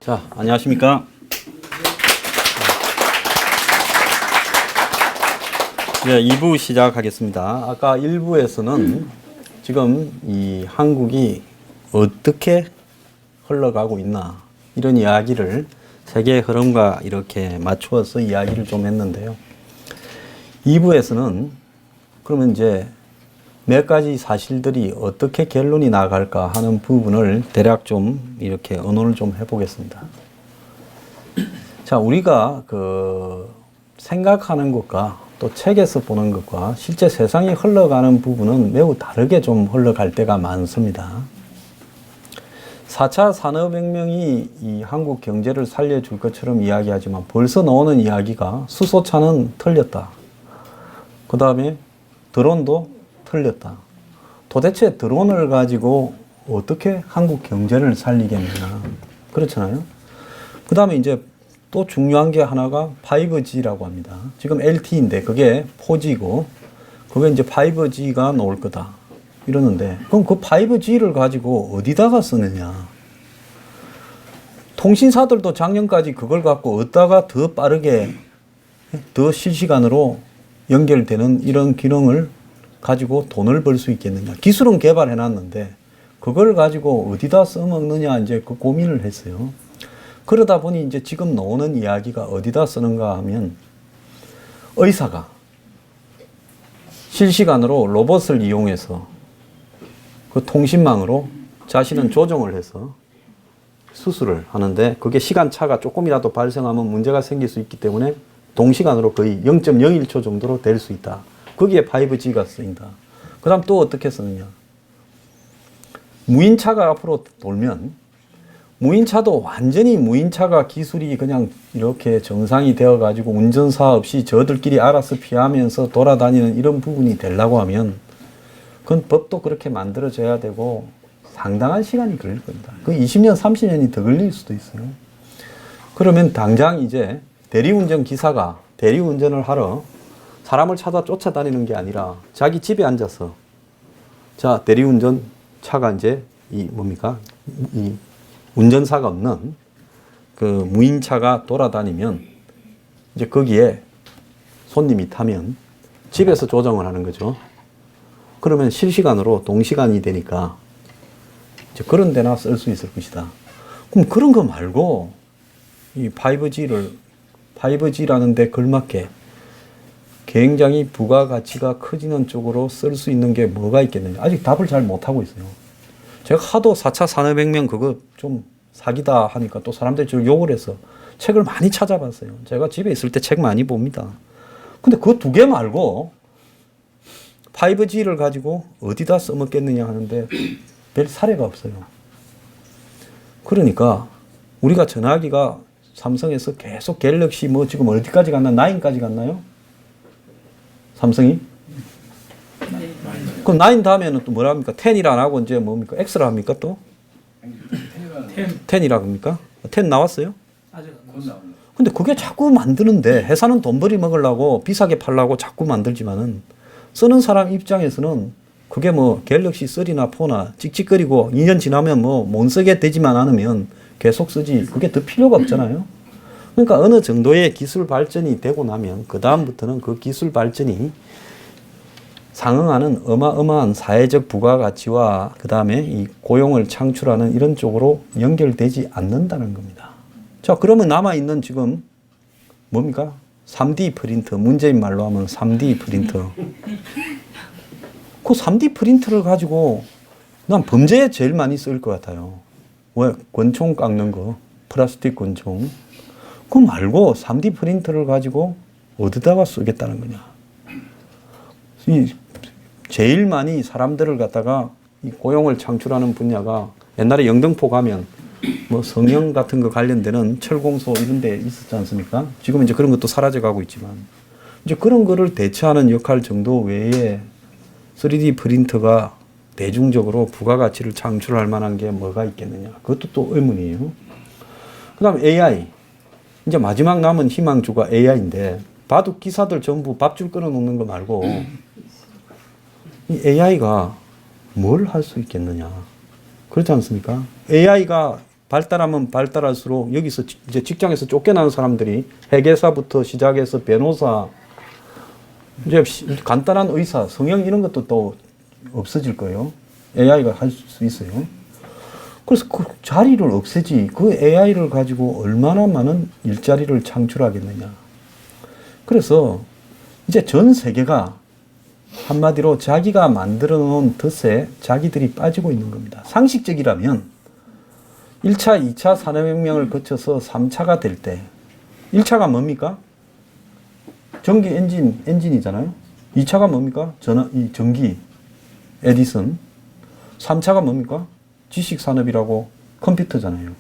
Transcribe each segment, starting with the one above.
자, 안녕하십니까. 네, 2부 시작하겠습니다. 아까 1부에서는 지금 이 한국이 어떻게 흘러가고 있나 이런 이야기를 세계의 흐름과 이렇게 맞추어서 이야기를 좀 했는데요. 2부에서는 그러면 이제 몇 가지 사실들이 어떻게 결론이 나갈까 하는 부분을 대략 좀 이렇게 의논을 좀 해보겠습니다. 자, 우리가 생각하는 것과 또 책에서 보는 것과 실제 세상이 흘러가는 부분은 매우 다르게 좀 흘러갈 때가 많습니다. 4차 산업혁명이 이 한국 경제를 살려줄 것처럼 이야기하지만 벌써 나오는 이야기가 수소차는 틀렸다. 그 다음에 드론도 틀렸다. 도대체 드론을 가지고 어떻게 한국 경제를 살리겠느냐. 그렇잖아요. 그 다음에 이제 또 중요한 게 하나가 5G라고 합니다. 지금 LTE인데 그게 4G고 그게 이제 5G가 나올 거다. 이러는데 그럼 그 5G를 가지고 어디다가 쓰느냐. 통신사들도 작년까지 그걸 갖고 어디다가 더 빠르게 더 실시간으로 연결되는 이런 기능을 가지고 돈을 벌 수 있겠느냐. 기술은 개발해 놨는데 그걸 가지고 어디다 써먹느냐 이제 그 고민을 했어요. 그러다 보니 이제 지금 나오는 이야기가 어디다 쓰는가 하면 의사가 실시간으로 로봇을 이용해서 그 통신망으로 자신은 조정을 해서 수술을 하는데 그게 시간차가 조금이라도 발생하면 문제가 생길 수 있기 때문에 동시간으로 거의 0.01초 정도로 될 수 있다. 거기에 5G가 쓰인다. 그 다음 또 어떻게 쓰느냐. 무인차가 앞으로 돌면 무인차도 완전히 무인차가 기술이 그냥 이렇게 정상이 되어가지고 운전사 없이 저들끼리 알아서 피하면서 돌아다니는 이런 부분이 되려고 하면 그건 법도 그렇게 만들어져야 되고 상당한 시간이 걸릴 겁니다. 그 20년, 30년이 더 걸릴 수도 있어요. 그러면 당장 이제 대리운전 기사가 대리운전을 하러 사람을 찾아 쫓아다니는 게 아니라 자기 집에 앉아서 자, 대리운전 차가 이제 이 운전사가 없는 그 무인차가 돌아다니면 이제 거기에 손님이 타면 집에서 조정을 하는 거죠. 그러면 실시간으로 동시간이 되니까 이제 그런 데나 쓸 수 있을 것이다. 그럼 그런 거 말고 이 5G라는 데 걸맞게 굉장히 부가가치가 커지는 쪽으로 쓸 수 있는 게 뭐가 있겠느냐. 아직 답을 잘 못하고 있어요. 제가 하도 4차 산업혁명 그거 좀 사기다 하니까 또 사람들이 저를 욕을 해서 책을 많이 찾아봤어요. 제가 집에 있을 때 책 많이 봅니다. 근데 그 두 개 말고 5G를 가지고 어디다 써먹겠느냐 하는데 별 사례가 없어요. 그러니까 우리가 전화기가 삼성에서 계속 갤럭시 뭐 지금 어디까지 갔나? 9까지 갔나요? 삼성이? 그럼 9 다음에는 또 뭐라 합니까? 10이라 안 하고 이제 뭡니까? X라 합니까 또? 10이라 합니까? 10 나왔어요? 아직 안 나왔어요. 근데 그게 자꾸 만드는데 회사는 돈벌이 먹으려고 비싸게 팔려고 자꾸 만들지만은 쓰는 사람 입장에서는 그게 뭐 갤럭시 3나 4나 찍찍거리고 2년 지나면 뭐 못 쓰게 되지만 않으면 계속 쓰지 그게 더 필요가 없잖아요. 그러니까 어느 정도의 기술 발전이 되고 나면 그 다음부터는 그 기술 발전이 상응하는 어마어마한 사회적 부가가치와 그 다음에 이 고용을 창출하는 이런 쪽으로 연결되지 않는다는 겁니다. 자, 그러면 남아있는 지금 뭡니까? 3D 프린터, 문재인 말로 하면 3D 프린터. 그 3D 프린터를 가지고 난 범죄에 제일 많이 쓸 것 같아요. 왜? 권총 깎는 거, 플라스틱 권총. 그거 말고 3D 프린터를 가지고 어디다가 쓰겠다는 거냐. 제일 많이 사람들을 갖다가 이 고용을 창출하는 분야가 옛날에 영등포 가면 뭐 성형 같은 거 관련되는 철공소 이런 데 있었지 않습니까? 지금 이제 그런 것도 사라져 가고 있지만 이제 그런 거를 대체하는 역할 정도 외에 3D 프린터가 대중적으로 부가가치를 창출할 만한 게 뭐가 있겠느냐. 그것도 또 의문이에요. 그 다음에 AI. 이제 마지막 남은 희망주가 AI인데 바둑 기사들 전부 밥줄 끊어놓는 거 말고 이 AI가 뭘 할 수 있겠느냐. 그렇지 않습니까? AI가 발달하면 발달할수록 여기서 이제 직장에서 쫓겨나는 사람들이 회계사부터 시작해서 변호사, 이제 간단한 의사, 성형 이런 것도 또 없어질 거예요. AI가 할 수 있어요. 그래서 그 자리를 없애지 그 AI를 가지고 얼마나 많은 일자리를 창출하겠느냐. 그래서 이제 전 세계가 한마디로 자기가 만들어 놓은 덫에 자기들이 빠지고 있는 겁니다. 상식적이라면 1차, 2차 산업혁명을 거쳐서 3차가 될 때 1차가 뭡니까? 전기 엔진이잖아요. 2차가 뭡니까? 전기, 에디슨. 3차가 뭡니까? 지식산업이라고 컴퓨터잖아요.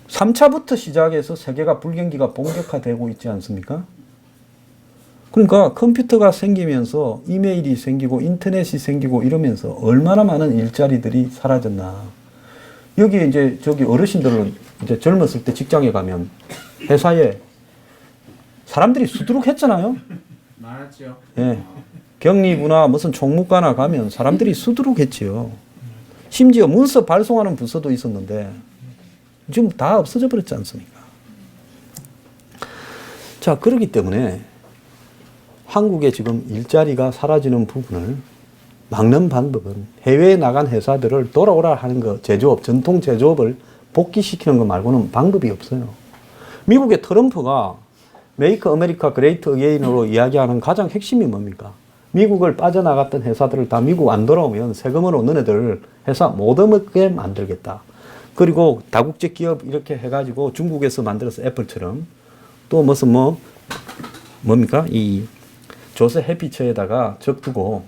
3차부터 시작해서 세계가 불경기가 본격화되고 있지 않습니까? 그러니까 컴퓨터가 생기면서 이메일이 생기고 인터넷이 생기고 이러면서 얼마나 많은 일자리들이 사라졌나. 여기 이제 저기 어르신들은 이제 젊었을 때 직장에 가면 회사에 사람들이 수두룩 했잖아요. 많았죠. 예. 경리부나 무슨 총무과나 가면 사람들이 수두룩 했지요. 심지어 문서 발송하는 부서도 있었는데 지금 다 없어져 버렸지 않습니까? 자, 그렇기 때문에 한국에 지금 일자리가 사라지는 부분을 막는 방법은 해외에 나간 회사들을 돌아오라 하는 거, 제조업, 전통 제조업을 복귀시키는 거 말고는 방법이 없어요. 미국의 트럼프가 메이크 아메리카 그레이트 어게인으로 이야기하는 가장 핵심이 뭡니까? 미국을 빠져나갔던 회사들을 다 미국 안 돌아오면 세금으로 너네들 회사 못 얻게 만들겠다. 그리고 다국제 기업 이렇게 해가지고 중국에서 만들어서 애플처럼 또 무슨 뭡니까? 이 조세 해피처에다가 적두고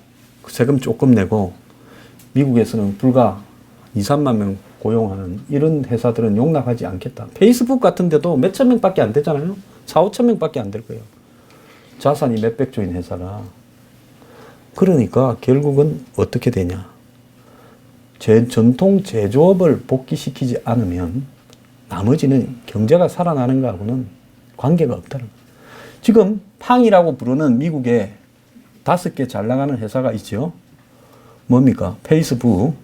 세금 조금 내고 미국에서는 불과 2, 3만 명 고용하는 이런 회사들은 용납하지 않겠다. 페이스북 같은 데도 몇천 명밖에 안 되잖아요. 4, 5천 명밖에 안 될 거예요. 자산이 몇백조인 회사라. 그러니까 결국은 어떻게 되냐. 전통 제조업을 복귀시키지 않으면 나머지는 경제가 살아나는 거하고는 관계가 없다는 거예요. 지금 팡이라고 부르는 미국에 5개 잘 나가는 회사가 있죠. 뭡니까? 페이스북,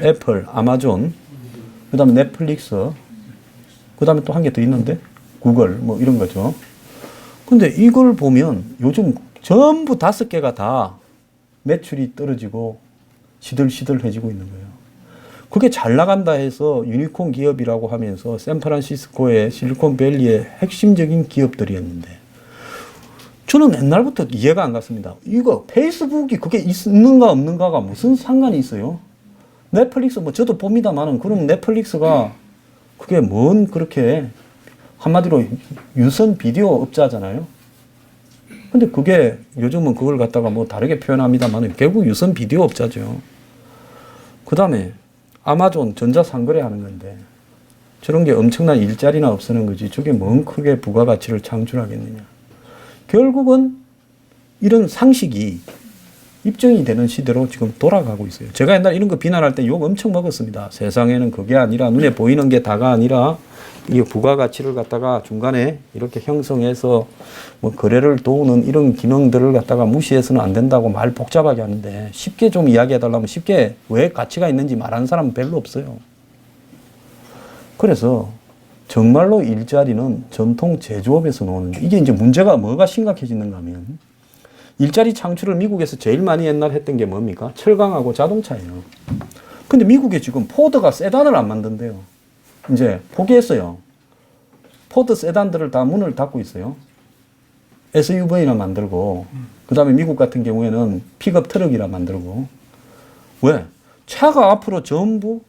애플, 아마존, 그 다음에 넷플릭스, 그 다음에 또 한 개 더 있는데 구글 뭐 이런 거죠. 근데 이걸 보면 요즘 전부 5개가 다 매출이 떨어지고 시들시들해지고 있는 거예요. 그게 잘 나간다 해서 유니콘 기업이라고 하면서 샌프란시스코의 실리콘밸리의 핵심적인 기업들이었는데 저는 옛날부터 이해가 안 갔습니다. 이거 페이스북이 그게 있는가 없는가가 무슨 상관이 있어요? 넷플릭스 뭐 저도 봅니다만은 그럼 넷플릭스가 그게 뭔 그렇게 한마디로 유선 비디오 업자잖아요. 근데 그게 요즘은 그걸 갖다가 뭐 다르게 표현합니다만은 결국 유선 비디오 업자죠. 그 다음에 아마존 전자상거래 하는 건데 저런 게 엄청난 일자리나 없애는 거지 저게 뭔 크게 부가가치를 창출하겠느냐. 결국은 이런 상식이 입증이 되는 시대로 지금 돌아가고 있어요. 제가 옛날에 이런 거 비난할 때 욕 엄청 먹었습니다. 세상에는 그게 아니라 눈에 보이는 게 다가 아니라 이 부가가치를 갖다가 중간에 이렇게 형성해서 뭐 거래를 도우는 이런 기능들을 갖다가 무시해서는 안 된다고 말 복잡하게 하는데 쉽게 좀 이야기해달라면 쉽게 왜 가치가 있는지 말하는 사람은 별로 없어요. 그래서 정말로 일자리는 전통 제조업에서 나오는데 이게 이제 문제가 뭐가 심각해지는가 하면 일자리 창출을 미국에서 제일 많이 옛날 했던 게 뭡니까? 철강하고 자동차예요. 근데 미국에 지금 포드가 세단을 안 만든대요. 이제 포기했어요. 포드 세단들을 다 문을 닫고 있어요. SUV나 만들고 그 다음에 미국 같은 경우에는 픽업 트럭이라 만들고 왜? 차가 앞으로 전부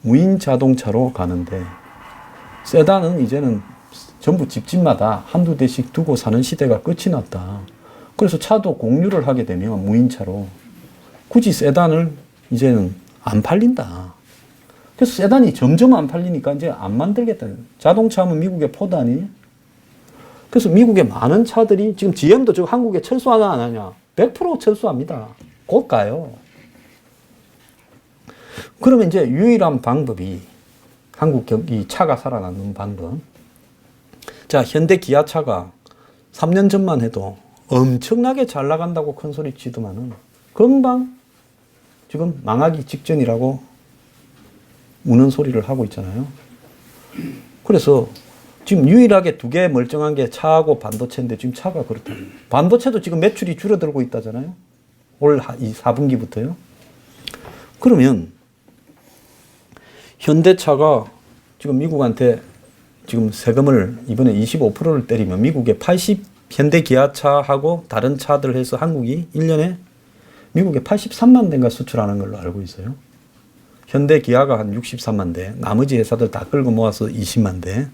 무인 자동차로 가는데 세단은 이제는 전부 집집마다 한두 대씩 두고 사는 시대가 끝이 났다. 그래서 차도 공유를 하게 되면 무인차로 굳이 세단을 이제는 안 팔린다. 그래서 세단이 점점 안 팔리니까 이제 안 만들겠다. 자동차 하면 미국의 포드 아니냐? 그래서 미국의 많은 차들이 지금 GM도 지금 한국에 철수하나 안 하냐? 100% 철수합니다. 곧 가요. 그러면 이제 유일한 방법이 한국 이 차가 살아남는 방법. 자, 현대 기아차가 3년 전만 해도 엄청나게 잘 나간다고 큰 소리 치더만은 금방 지금 망하기 직전이라고 우는 소리를 하고 있잖아요. 그래서 지금 유일하게 두 개 멀쩡한 게 차하고 반도체인데 지금 차가 그렇다. 반도체도 지금 매출이 줄어들고 있다잖아요. 올 이 4분기부터요. 그러면 현대차가 지금 미국한테 지금 세금을 이번에 25%를 때리면 미국에 80 현대 기아차하고 다른 차들 해서 한국이 1년에 미국에 83만 대인가 수출하는 걸로 알고 있어요. 현대 기아가 한 63만 대, 나머지 회사들 다 끌고 모아서 20만 대.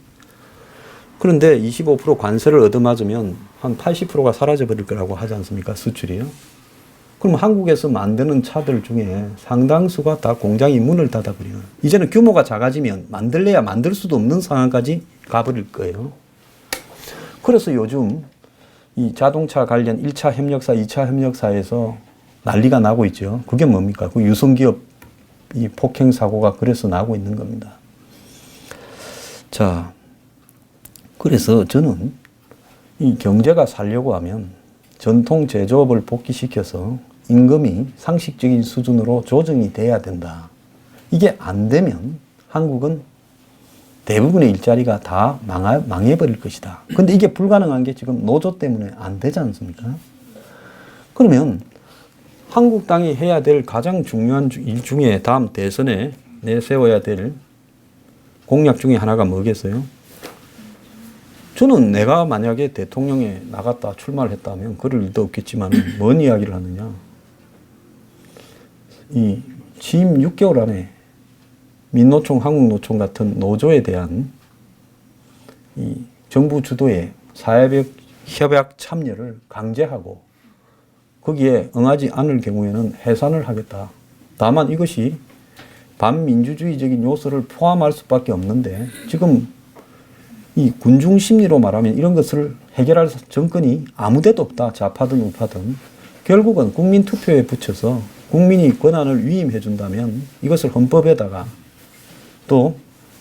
그런데 25% 관세를 얻어맞으면 한 80%가 사라져버릴 거라고 하지 않습니까? 수출이요. 그럼 한국에서 만드는 차들 중에 상당수가 다 공장이 문을 닫아버리는. 이제는 규모가 작아지면 만들래야 만들 수도 없는 상황까지 가버릴 거예요. 그래서 요즘 이 자동차 관련 1차 협력사, 2차 협력사에서 난리가 나고 있죠. 그게 뭡니까? 그 유성기업 이 폭행 사고가 그래서 나고 있는 겁니다. 자, 그래서 저는 이 경제가 살려고 하면 전통 제조업을 복귀시켜서 임금이 상식적인 수준으로 조정이 돼야 된다. 이게 안 되면 한국은 대부분의 일자리가 다 망해버릴 것이다. 근데 이게 불가능한 게 지금 노조 때문에 안 되지 않습니까? 그러면 한국당이 해야 될 가장 중요한 일 중에 다음 대선에 내세워야 될 공약 중에 하나가 뭐겠어요? 저는 내가 만약에 대통령에 나갔다 출마를 했다면 그럴 일도 없겠지만 뭔 이야기를 하느냐. 이 취임 6개월 안에 민노총, 한국노총 같은 노조에 대한 이 정부 주도의 사회협약 참여를 강제하고 거기에 응하지 않을 경우에는 해산을 하겠다. 다만 이것이 반민주주의적인 요소를 포함할 수밖에 없는데 지금 이 군중 심리로 말하면 이런 것을 해결할 정권이 아무데도 없다. 좌파든 우파든. 결국은 국민 투표에 붙여서 국민이 권한을 위임해 준다면 이것을 헌법에다가 또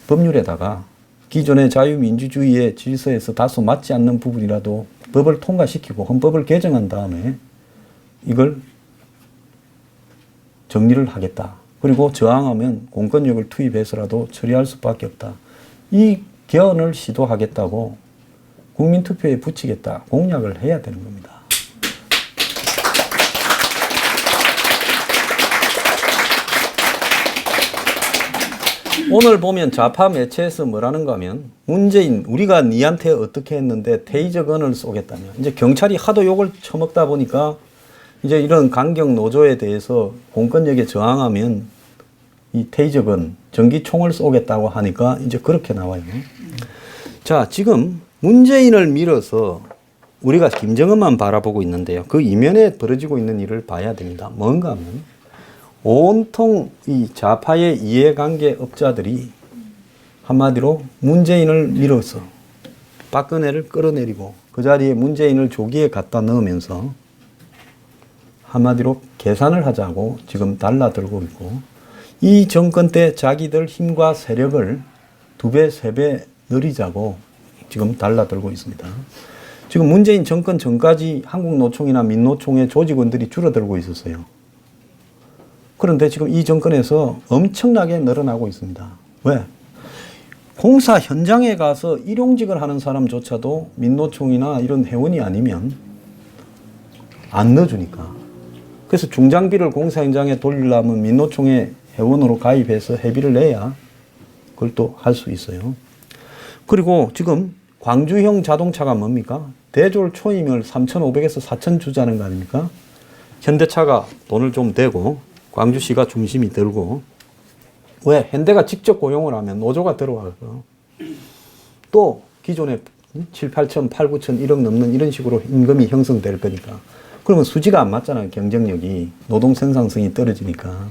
법률에다가 기존의 자유민주주의의 질서에서 다소 맞지 않는 부분이라도 법을 통과시키고 헌법을 개정한 다음에 이걸 정리를 하겠다. 그리고 저항하면 공권력을 투입해서라도 처리할 수밖에 없다. 이 개헌을 시도하겠다고 국민투표에 붙이겠다. 공약을 해야 되는 겁니다. 오늘 보면 좌파 매체에서 뭐라는가 하면 문재인 우리가 니한테 어떻게 했는데 테이저건을 쏘겠다며. 이제 경찰이 하도 욕을 처먹다 보니까 이제 이런 강경 노조에 대해서 공권력에 저항하면 이 테이저건 전기총을 쏘겠다고 하니까 이제 그렇게 나와요. 자, 지금 문재인을 밀어서 우리가 김정은만 바라보고 있는데요. 그 이면에 벌어지고 있는 일을 봐야 됩니다. 뭔가 하면 온통 이 좌파의 이해관계 업자들이 한마디로 문재인을 밀어서 박근혜를 끌어내리고 그 자리에 문재인을 조기에 갖다 넣으면서 한마디로 계산을 하자고 지금 달라들고 있고 이 정권 때 자기들 힘과 세력을 2배, 3배 늘리자고 지금 달라들고 있습니다. 지금 문재인 정권 전까지 한국노총이나 민노총의 조직원들이 줄어들고 있었어요. 그런데 지금 이 정권에서 엄청나게 늘어나고 있습니다. 왜? 공사 현장에 가서 일용직을 하는 사람조차도 민노총이나 이런 회원이 아니면 안 넣어주니까. 그래서 중장비를 공사 현장에 돌리려면 민노총에 회원으로 가입해서 회비를 내야 그걸 또 할 수 있어요. 그리고 지금 광주형 자동차가 뭡니까? 대졸 초임을 3,500에서 4,000 주자는 거 아닙니까? 현대차가 돈을 좀 대고 광주시가 중심이 들고 왜? 현대가 직접 고용을 하면 노조가 들어와서 또 기존에 7, 8천, 8, 9천 1억 넘는 이런 식으로 임금이 형성될 거니까 그러면 수지가 안 맞잖아요. 경쟁력이 노동 생산성이 떨어지니까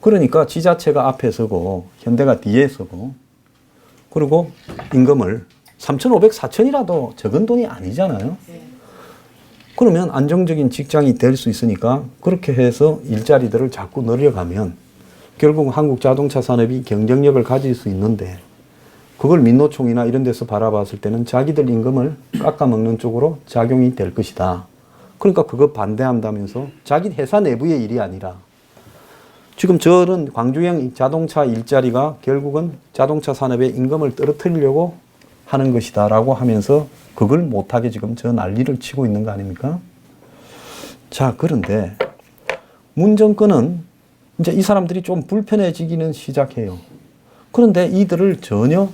그러니까 지자체가 앞에 서고 현대가 뒤에 서고 그리고 임금을 3,500, 4,000이라도 적은 돈이 아니잖아요. 그러면 안정적인 직장이 될 수 있으니까 그렇게 해서 일자리들을 자꾸 늘려가면 결국 한국 자동차 산업이 경쟁력을 가질 수 있는데 그걸 민노총이나 이런 데서 바라봤을 때는 자기들 임금을 깎아먹는 쪽으로 작용이 될 것이다. 그러니까 그거 반대한다면서 자기 회사 내부의 일이 아니라 지금 저런 광주형 자동차 일자리가 결국은 자동차 산업의 임금을 떨어뜨리려고 하는 것이다라고 하면서 그걸 못하게 지금 저 난리를 치고 있는 거 아닙니까? 자, 그런데 문 정권은 이제 이 사람들이 좀 불편해지기는 시작해요. 그런데 이들을 전혀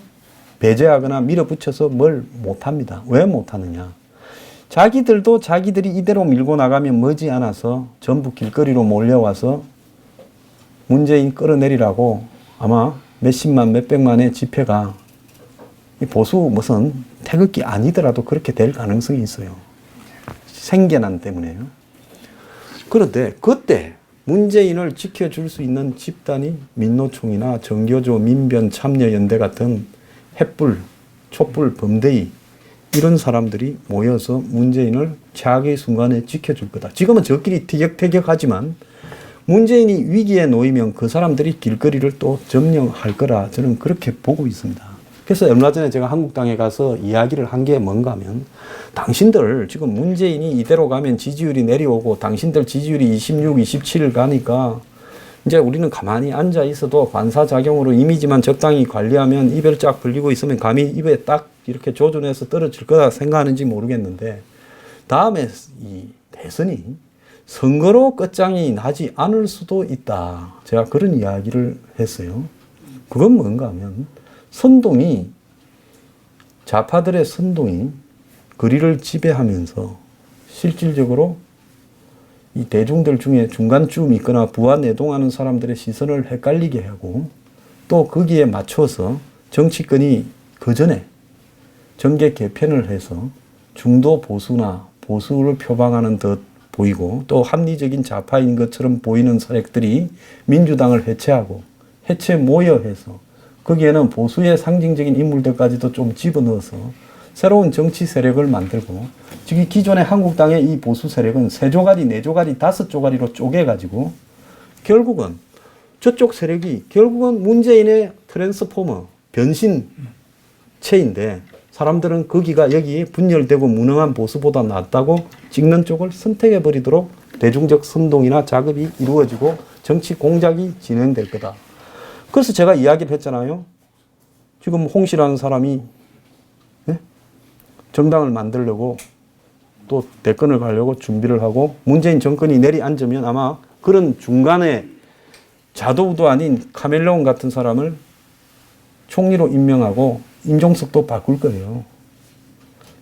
배제하거나 밀어붙여서 뭘 못합니다. 왜 못하느냐? 자기들도 자기들이 이대로 밀고 나가면 머지않아서 전부 길거리로 몰려와서 문재인 끌어내리라고 아마 몇십만 몇백만의 집회가 이 보수 무슨 태극기 아니더라도 그렇게 될 가능성이 있어요. 생계난 때문에요. 그런데 그때 문재인을 지켜줄 수 있는 집단이 민노총이나 정교조 민변참여연대 같은 햇불, 촛불 범대위 이런 사람들이 모여서 문재인을 최악의 순간에 지켜줄 거다. 지금은 저끼리 티격태격하지만 문재인이 위기에 놓이면 그 사람들이 길거리를 또 점령할 거라 저는 그렇게 보고 있습니다. 그래서 얼마 전에 제가 한국당에 가서 이야기를 한 게 뭔가 하면 당신들 지금 문재인이 이대로 가면 지지율이 내려오고 당신들 지지율이 26, 27 가니까 이제 우리는 가만히 앉아 있어도 반사작용으로 이미지만 적당히 관리하면 입을 쫙 벌리고 있으면 감히 입에 딱 이렇게 조준해서 떨어질 거다 생각하는지 모르겠는데 다음에 이 대선이 선거로 끝장이 나지 않을 수도 있다. 제가 그런 이야기를 했어요. 그건 뭔가 하면 선동이 좌파들의 선동이 거리를 지배하면서 실질적으로 이 대중들 중에 중간쯤 있거나 부안내동하는 사람들의 시선을 헷갈리게 하고 또 거기에 맞춰서 정치권이 그 전에 정계 개편을 해서 중도 보수나 보수를 표방하는 듯 보이고 또 합리적인 좌파인 것처럼 보이는 세력들이 민주당을 해체하고 해체 모여해서 거기에는 보수의 상징적인 인물들까지도 좀 집어넣어서 새로운 정치 세력을 만들고 지금 기존의 한국당의 이 보수 세력은 세 조가리, 네 조가리, 다섯 조가리로 쪼개가지고 결국은 저쪽 세력이 결국은 문재인의 트랜스포머, 변신체인데 사람들은 거기가 여기에 분열되고 무능한 보수보다 낫다고 찍는 쪽을 선택해버리도록 대중적 선동이나 작업이 이루어지고 정치 공작이 진행될 거다. 그래서 제가 이야기를 했잖아요. 지금 홍씨라는 사람이 정당을 만들려고 또 대권을 가려고 준비를 하고 문재인 정권이 내리앉으면 아마 그런 중간에 자도우도 아닌 카멜레온 같은 사람을 총리로 임명하고 임종석도 바꿀 거예요.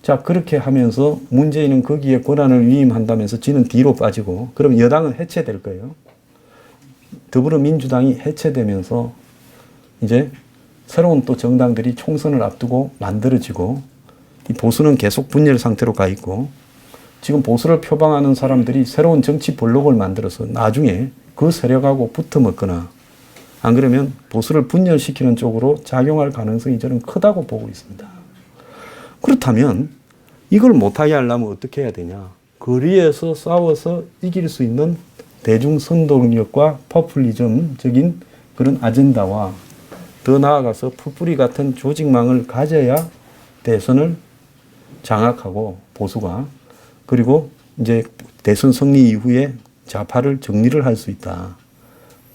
자, 그렇게 하면서 문재인은 거기에 권한을 위임한다면서 지는 뒤로 빠지고 그럼 여당은 해체될 거예요. 더불어민주당이 해체되면서 이제 새로운 또 정당들이 총선을 앞두고 만들어지고 이 보수는 계속 분열 상태로 가 있고 지금 보수를 표방하는 사람들이 새로운 정치 블록을 만들어서 나중에 그 세력하고 붙어 먹거나 안 그러면 보수를 분열시키는 쪽으로 작용할 가능성이 저는 크다고 보고 있습니다. 그렇다면 이걸 못하게 하려면 어떻게 해야 되냐. 거리에서 싸워서 이길 수 있는 대중선동력과 포퓰리즘적인 그런 아젠다와 더 나아가서 풋뿌리 같은 조직망을 가져야 대선을 장악하고 보수가 그리고 이제 대선 승리 이후에 좌파를 정리를 할 수 있다.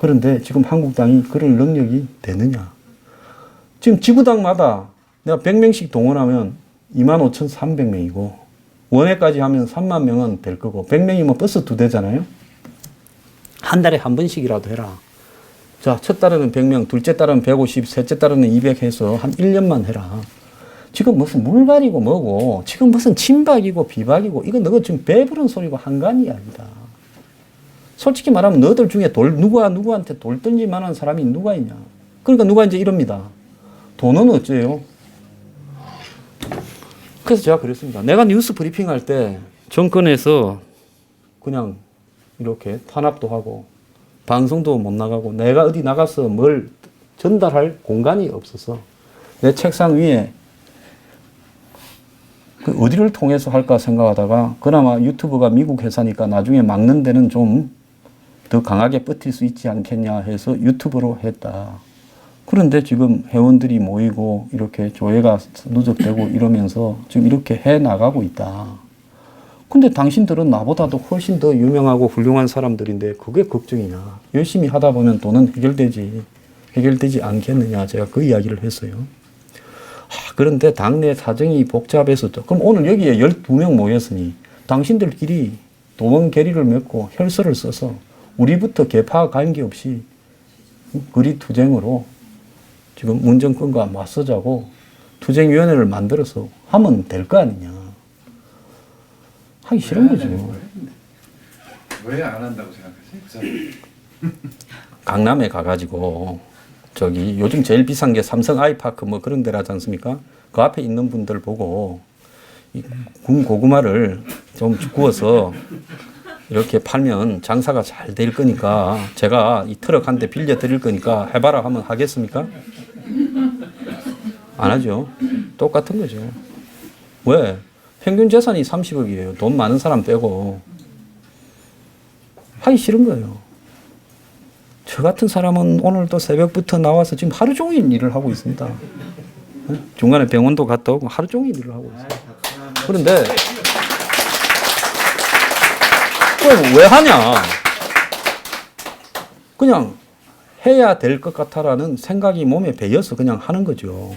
그런데 지금 한국당이 그럴 능력이 되느냐. 지금 지구당마다 내가 100명씩 동원하면 25,300명이고 원회까지 하면 3만 명은 될 거고 100명이면 버스 2대잖아요. 한 달에 한 번씩이라도 해라. 자, 첫 달에는 100명, 둘째 달은 150, 셋째 달에는 200 해서 한 1년만 해라. 지금 무슨 물갈이고 뭐고 지금 무슨 친박이고 비박이고 이거 너가 지금 배부른 소리고 한간이 아니다. 솔직히 말하면 너들 중에 누구한테 돌 던질 만한 사람이 누가 있냐. 그러니까 누가 이제 이럽니다. 돈은 어째요? 그래서 제가 그랬습니다. 내가 뉴스 브리핑 할 때 정권에서 그냥 이렇게 탄압도 하고 방송도 못 나가고 내가 어디 나가서 뭘 전달할 공간이 없어서 내 책상 위에 그 어디를 통해서 할까 생각하다가 그나마 유튜브가 미국 회사니까 나중에 막는 데는 좀 더 강하게 버틸 수 있지 않겠냐 해서 유튜브로 했다. 그런데 지금 회원들이 모이고 이렇게 조회가 누적되고 이러면서 지금 이렇게 해 나가고 있다. 근데 당신들은 나보다도 훨씬 더 유명하고 훌륭한 사람들인데 그게 걱정이냐. 열심히 하다 보면 돈은 해결되지 않겠느냐. 제가 그 이야기를 했어요. 그런데 당내 사정이 복잡해서 그럼 오늘 여기에 12명 모였으니 당신들끼리 도원 계리를 맺고 혈서를 써서 우리부터 계파 관계없이 거리투쟁으로 지금 문정권과 맞서자고 투쟁위원회를 만들어서 하면 될 거 아니냐. 하기 싫은 거죠. 왜 안 한다고 생각하세요? 강남에 가가지고 저기 요즘 제일 비싼 게 삼성 아이파크 뭐 그런 데라지 않습니까? 그 앞에 있는 분들 보고 이 군 고구마를 좀 구워서 이렇게 팔면 장사가 잘 될 거니까 제가 이 트럭 한 대 빌려 드릴 거니까 해봐라 하면 하겠습니까? 안 하죠. 똑같은 거죠. 왜? 평균 재산이 30억이에요. 돈 많은 사람 빼고. 하기 싫은 거예요. 저 같은 사람은 오늘도 새벽부터 나와서 지금 하루 종일 일을 하고 있습니다. 중간에 병원도 갔다 오고 하루 종일 일을 하고 있어요. 그런데 그럼 왜 하냐? 그냥 해야 될 것 같아라는 생각이 몸에 배어서 그냥 하는 거죠.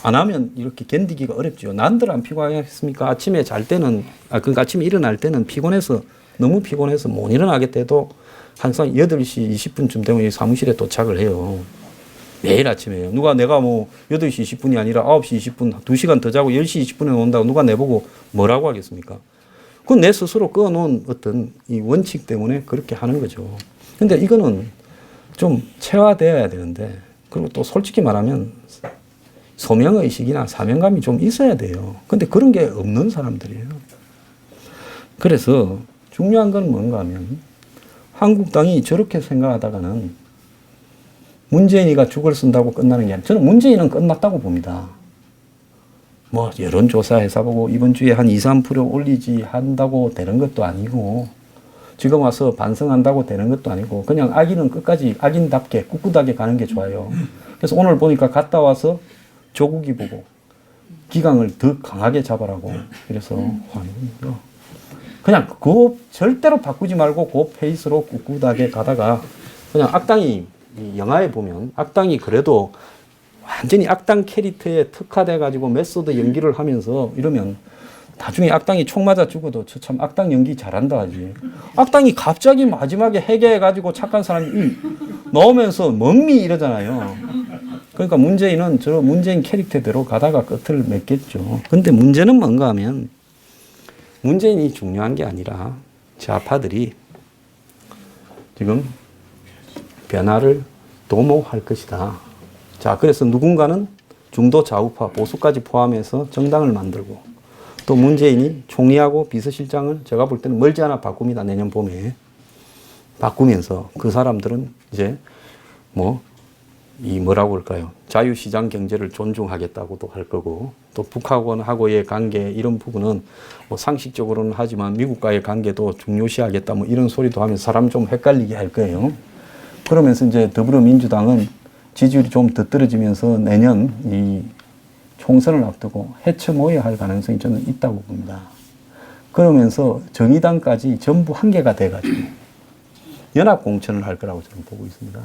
안 하면 이렇게 견디기가 어렵죠. 난들 안 피곤하겠습니까? 아침에 잘 때는, 그러니까 아침에 일어날 때는 피곤해서, 너무 피곤해서 못 일어나겠대도 항상 8시 20분쯤 되면 사무실에 도착을 해요. 매일 아침에요. 누가 내가 뭐 8시 20분이 아니라 9시 20분, 2시간 더 자고 10시 20분에 온다고 누가 내보고 뭐라고 하겠습니까? 그건 내 스스로 끊어놓은 어떤 이 원칙 때문에 그렇게 하는 거죠. 근데 이거는 좀 체화되어야 되는데, 그리고 또 솔직히 말하면 소명의식이나 사명감이 좀 있어야 돼요. 근데 그런 게 없는 사람들이에요. 그래서 중요한 건 뭔가 하면 한국당이 저렇게 생각하다가는 문재인이가 죽을 쓴다고 끝나는 게 아니라 저는 문재인은 끝났다고 봅니다. 뭐 여론조사 해서보고 이번 주에 한 2, 3% 올리지 한다고 되는 것도 아니고 지금 와서 반성한다고 되는 것도 아니고 그냥 악인은 끝까지 악인답게 꿋꿋하게 가는 게 좋아요. 그래서 오늘 보니까 갔다 와서 조국이 보고 기강을 더 강하게 잡아라고 그래서 그냥 그 절대로 바꾸지 말고 그 페이스로 꿋꿋하게 가다가 그냥 악당이 이 영화에 보면 악당이 그래도 완전히 악당 캐릭터에 특화돼 가지고 메소드 연기를 하면서 이러면 나중에 악당이 총 맞아 죽어도 저 참 악당 연기 잘한다 하지. 악당이 갑자기 마지막에 해결해 가지고 착한 사람이 나오면서 멍미 이러잖아요. 그러니까 문재인은 저 문재인 캐릭터대로 가다가 끝을 맺겠죠. 근데 문제는 뭔가 하면 문재인이 중요한 게 아니라 좌파들이 지금 변화를 도모할 것이다. 자, 그래서 누군가는 중도 좌우파 보수까지 포함해서 정당을 만들고 또 문재인이 총리하고 비서실장을 제가 볼 때는 멀지 않아 바꿉니다. 내년 봄에. 바꾸면서 그 사람들은 이제 뭐라고 할까요? 자유시장 경제를 존중하겠다고도 할 거고 또 북한하고의 관계 이런 부분은 뭐 상식적으로는 하지만 미국과의 관계도 중요시하겠다 뭐 이런 소리도 하면서 사람 좀 헷갈리게 할 거예요. 그러면서 이제 더불어민주당은 지지율이 좀 더 떨어지면서 내년 이 총선을 앞두고 헤쳐모여야 할 가능성이 저는 있다고 봅니다. 그러면서 정의당까지 전부 한계가 돼가지고 연합공천을 할 거라고 저는 보고 있습니다.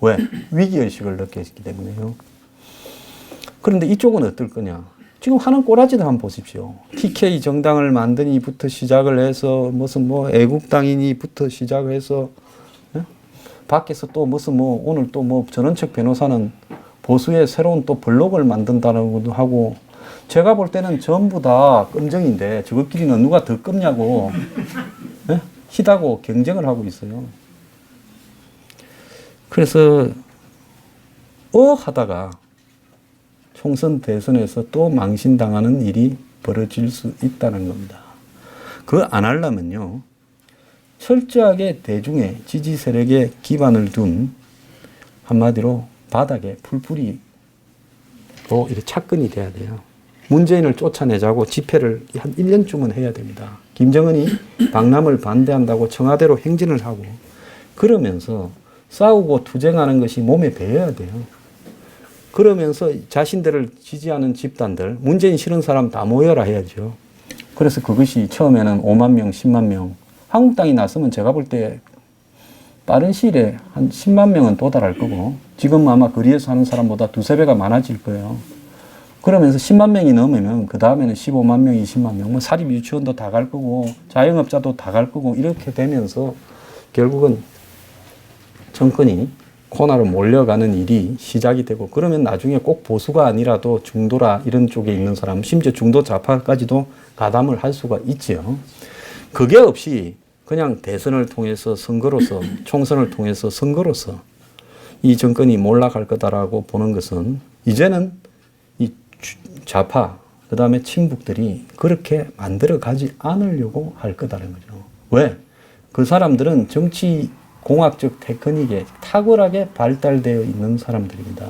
왜? 위기의식을 느꼈기 때문에요. 그런데 이쪽은 어떨 거냐? 지금 하는 꼬라지도 한번 보십시오. TK 정당을 만드니부터 시작을 해서 무슨 뭐 애국당이니부터 시작을 해서 밖에서 또 무슨 뭐 오늘 또 뭐 전원책 변호사는 보수의 새로운 또 블록을 만든다는 것도 하고 제가 볼 때는 전부 다 끔정인데 저것끼리는 누가 더 끔냐고 희다고 경쟁을 하고 있어요. 그래서 하다가 총선 대선에서 또 망신당하는 일이 벌어질 수 있다는 겁니다. 그거 안 하려면요. 철저하게 대중의 지지 세력에 기반을 둔 한마디로 바닥에 풀뿌리로 이렇게 착근이 돼야 돼요. 문재인을 쫓아내자고 집회를 한 1년쯤은 해야 됩니다. 김정은이 방남을 반대한다고 청와대로 행진을 하고 그러면서 싸우고 투쟁하는 것이 몸에 배어야 돼요. 그러면서 자신들을 지지하는 집단들, 문재인 싫은 사람 다 모여라 해야죠. 그래서 그것이 처음에는 5만 명, 10만 명. 한국당이 나서면 제가 볼 때 빠른 시일에 한 10만 명은 도달할 거고 지금 아마 거리에서 하는 사람보다 두세 배가 많아질 거예요. 그러면서 10만 명이 넘으면 그 다음에는 15만 명, 20만 명, 뭐 사립 유치원도 다 갈 거고 자영업자도 다 갈 거고 이렇게 되면서 결국은 정권이 코너로 몰려가는 일이 시작이 되고 그러면 나중에 꼭 보수가 아니라도 중도라 이런 쪽에 있는 사람 심지어 중도 좌파까지도 가담을 할 수가 있지요. 그게 없이 그냥 대선을 통해서 선거로서 총선을 통해서 선거로서 이 정권이 몰락할 거다라고 보는 것은 이제는 이 좌파 그다음에 친북들이 그렇게 만들어 가지 않으려고 할 거다라는 거죠. 왜? 그 사람들은 정치 공학적 테크닉에 탁월하게 발달되어 있는 사람들입니다.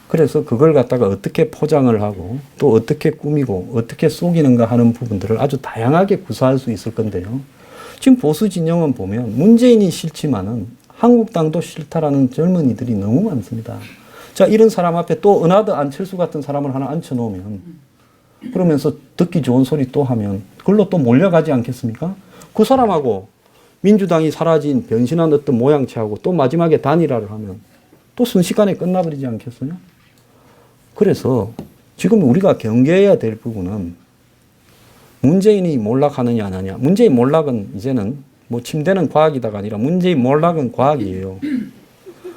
그래서 그걸 갖다가 어떻게 포장을 하고 또 어떻게 꾸미고 어떻게 속이는가 하는 부분들을 아주 다양하게 구사할 수 있을 건데요. 지금 보수 진영은 보면 문재인이 싫지만은 한국당도 싫다라는 젊은이들이 너무 많습니다. 자, 이런 사람 앞에 또 은하드 안철수 같은 사람을 하나 앉혀놓으면 그러면서 듣기 좋은 소리 또 하면 그걸로 또 몰려가지 않겠습니까? 그 사람하고 민주당이 사라진 변신한 어떤 모양새하고 또 마지막에 단일화를 하면 또 순식간에 끝나버리지 않겠어요? 그래서 지금 우리가 경계해야 될 부분은 문재인이 몰락하느냐 안 하냐. 문재인 몰락은 이제는 뭐 침대는 과학이다가 아니라 문재인 몰락은 과학이에요.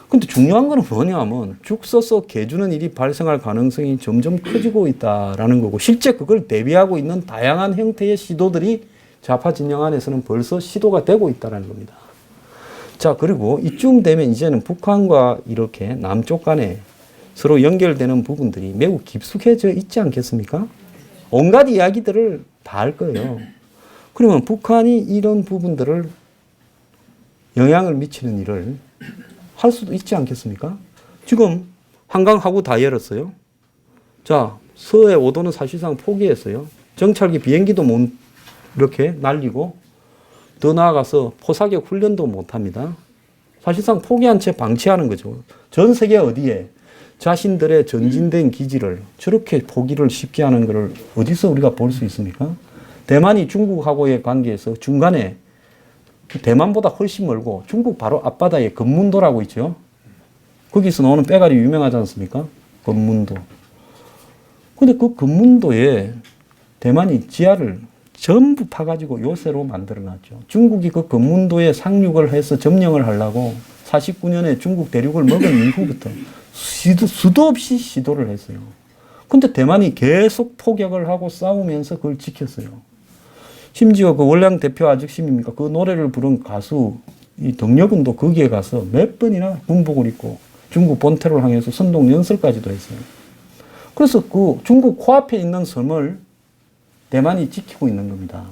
근데 중요한 거는 뭐냐면 죽 써서 개 주는 일이 발생할 가능성이 점점 커지고 있다라는 거고 실제 그걸 대비하고 있는 다양한 형태의 시도들이 좌파 진영 안에서는 벌써 시도가 되고 있다는 겁니다. 자, 그리고 이쯤 되면 이제는 북한과 이렇게 남쪽 간에 서로 연결되는 부분들이 매우 깊숙해져 있지 않겠습니까? 온갖 이야기들을 다 할 거예요. 그러면 북한이 이런 부분들을 영향을 미치는 일을 할 수도 있지 않겠습니까? 지금 한강 하구 다 열었어요. 자, 서해 5도는 사실상 포기했어요. 정찰기 비행기도 못 이렇게 날리고 더 나아가서 포사격 훈련도 못합니다. 사실상 포기한 채 방치하는 거죠. 전 세계 어디에 자신들의 전진된 기지를 저렇게 포기를 쉽게 하는 것을 어디서 우리가 볼 수 있습니까? 대만이 중국하고의 관계에서 중간에 대만보다 훨씬 멀고 중국 바로 앞바다에 금문도라고 있죠. 거기서 나오는 빼갈이 유명하지 않습니까? 금문도. 근데 그 금문도에 대만이 지하를 전부 파가지고 요새로 만들어놨죠. 중국이 그 금문도에 상륙을 해서 점령을 하려고 49년에 중국 대륙을 먹은 이후부터 수도 없이 시도를 했어요. 근데 대만이 계속 포격을 하고 싸우면서 그걸 지켰어요. 심지어 그 월량 대표 아저씨입니까? 그 노래를 부른 가수 이 덕여군도 거기에 가서 몇 번이나 군복을 입고 중국 본토를 향해서 선동 연설까지도 했어요. 그래서 그 중국 코앞에 있는 섬을 대만이 지키고 있는 겁니다.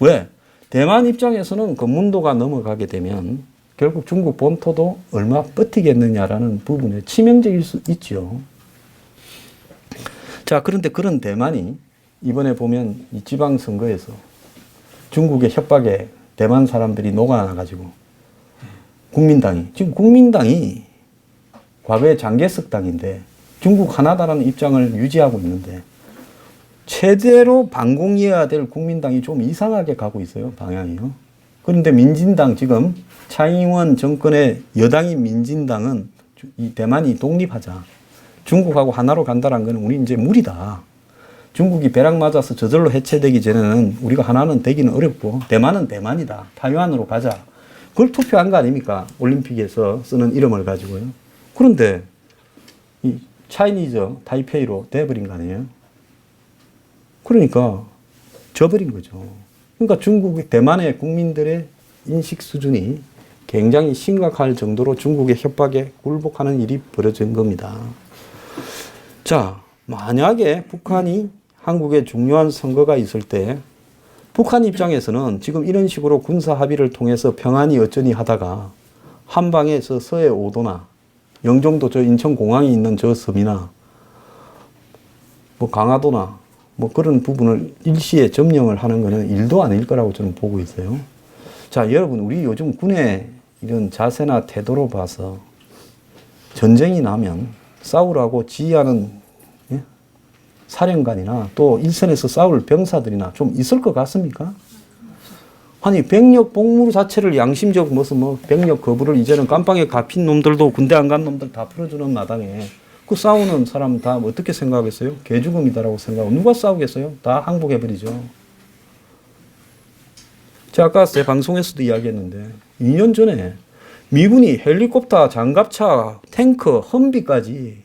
왜? 대만 입장에서는 금문도가 넘어가게 되면 결국 중국 본토도 얼마 버티겠느냐라는 부분에 치명적일 수 있죠. 자, 그런데 그런 대만이 이번에 보면 이 지방선거에서 중국의 협박에 대만 사람들이 녹아나가지고 지금 국민당이 과거에 장개석 당인데 중국 하나다라는 입장을 유지하고 있는데 최대로 반공해야 될 국민당이 좀 이상하게 가고 있어요. 방향이요. 그런데 민진당 지금 차이잉원 정권의 여당인 민진당은 이 대만이 독립하자. 중국하고 하나로 간다는 것은 우리 이제 무리다. 중국이 벼락 맞아서 저절로 해체되기 전에는 우리가 하나는 되기는 어렵고 대만은 대만이다. 타이완으로 가자. 그걸 투표한 거 아닙니까? 올림픽에서 쓰는 이름을 가지고요. 그런데 이 차이니즈 타이페이로 돼버린 거 아니에요? 그러니까 져버린 거죠. 그러니까 중국, 대만의 국민들의 인식 수준이 굉장히 심각할 정도로 중국의 협박에 굴복하는 일이 벌어진 겁니다. 자, 만약에 북한이 한국에 중요한 선거가 있을 때 북한 입장에서는 지금 이런 식으로 군사 합의를 통해서 평안이 어쩌니 하다가 한방에서 서해 5도나 영종도 저 인천공항이 있는 저 섬이나 뭐 강화도나 뭐 그런 부분을 일시에 점령을 하는 것은 일도 아닐 거라고 저는 보고 있어요. 자, 여러분, 우리 요즘 군의 이런 자세나 태도로 봐서 전쟁이 나면 싸우라고 지휘하는 사령관이나 또 일선에서 싸울 병사들이나 좀 있을 것 같습니까? 아니 병력 복무 자체를 양심적 무슨 뭐 병력 거부를 이제는 깜빵에 갇힌 놈들도 군대 안 간 놈들 다 풀어주는 마당에 그 싸우는 사람 다 어떻게 생각하겠어요? 개죽음이다라고 생각하고 누가 싸우겠어요? 다 항복해버리죠. 제가 아까 제 방송에서도 이야기했는데 2년 전에 미군이 헬리콥터, 장갑차, 탱크, 험비까지